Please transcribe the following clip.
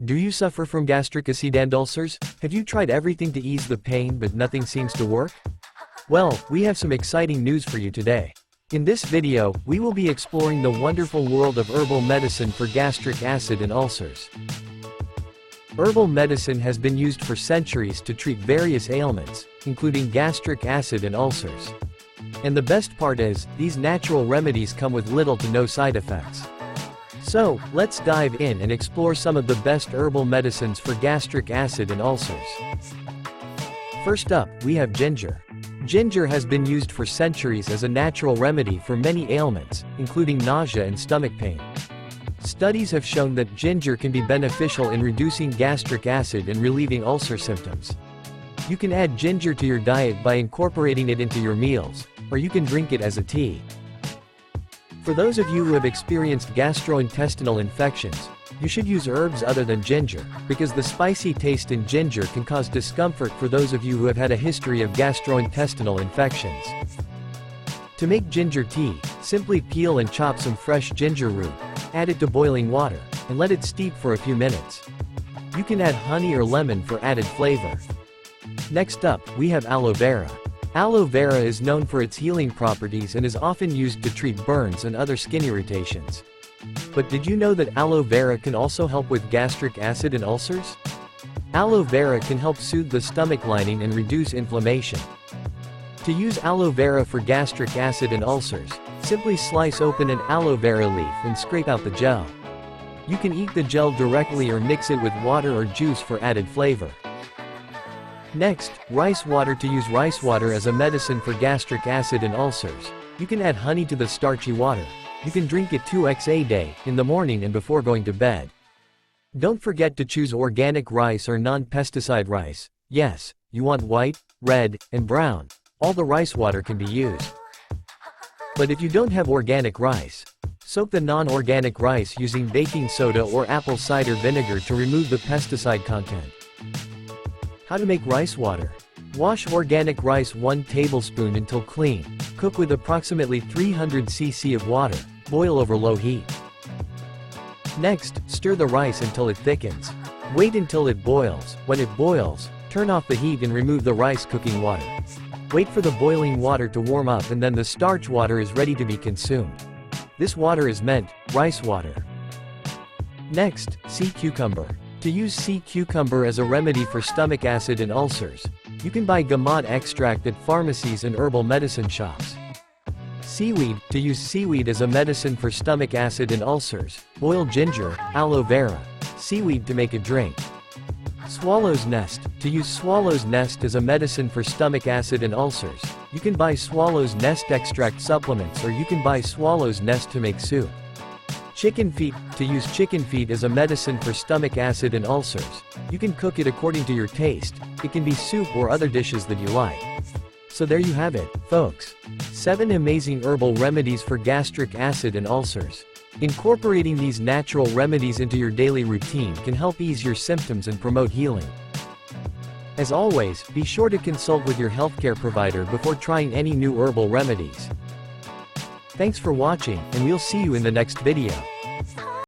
Do you suffer from gastric acid and ulcers? Have you tried everything to ease the pain but nothing seems to work? Well, we have some exciting news for you today. In this video, we will be exploring the wonderful world of herbal medicine for gastric acid and ulcers. Herbal medicine has been used for centuries to treat various ailments, including gastric acid and ulcers. And the best part is, these natural remedies come with little to no side effects. So, let's dive in and explore some of the best herbal medicines for gastric acid and ulcers. First up, we have ginger. Ginger has been used for centuries as a natural remedy for many ailments, including nausea and stomach pain. Studies have shown that ginger can be beneficial in reducing gastric acid and relieving ulcer symptoms. You can add ginger to your diet by incorporating it into your meals, or you can drink it as a tea. For those of you who have experienced gastrointestinal infections, you should use herbs other than ginger, because the spicy taste in ginger can cause discomfort for those of you who have had a history of gastrointestinal infections. To make ginger tea, simply peel and chop some fresh ginger root, add it to boiling water, and let it steep for a few minutes. You can add honey or lemon for added flavor. Next up, we have aloe vera. Aloe vera is known for its healing properties and is often used to treat burns and other skin irritations. But did you know that aloe vera can also help with gastric acid and ulcers? Aloe vera can help soothe the stomach lining and reduce inflammation. To use aloe vera for gastric acid and ulcers, simply slice open an aloe vera leaf and scrape out the gel. You can eat the gel directly or mix it with water or juice for added flavor. Next, rice water. To use rice water as a medicine for gastric acid and ulcers, you can add honey to the starchy water. You can drink it 2x a day, in the morning and before going to bed. Don't forget to choose organic rice or non-pesticide rice. Yes, you want white, red, and brown. All the rice water can be used. But if you don't have organic rice, soak the non-organic rice using baking soda or apple cider vinegar to remove the pesticide content. How to make rice water. Wash organic rice 1 tablespoon until clean. Cook with approximately 300 cc of water. Boil over low heat. Next, stir the rice until it thickens. Wait until it boils. When it boils, turn off the heat and remove the rice cooking water. Wait for the boiling water to warm up and then the starch water is ready to be consumed. This water is meant rice water. Next, sea cucumber. To use sea cucumber as a remedy for stomach acid and ulcers, you can buy gamot extract at pharmacies and herbal medicine shops. Seaweed. To use seaweed as a medicine for stomach acid and ulcers, boil ginger, aloe vera, seaweed to make a drink. Swallow's nest. To use swallow's nest as a medicine for stomach acid and ulcers, you can buy swallow's nest extract supplements or you can buy swallow's nest to make soup. Chicken feet. To use chicken feet as a medicine for stomach acid and ulcers, you can cook it according to your taste. It can be soup or other dishes that you like. So there you have it, folks. 7 amazing herbal remedies for gastric acid and ulcers. Incorporating these natural remedies into your daily routine can help ease your symptoms and promote healing. As always, be sure to consult with your healthcare provider before trying any new herbal remedies. Thanks for watching, and we'll see you in the next video.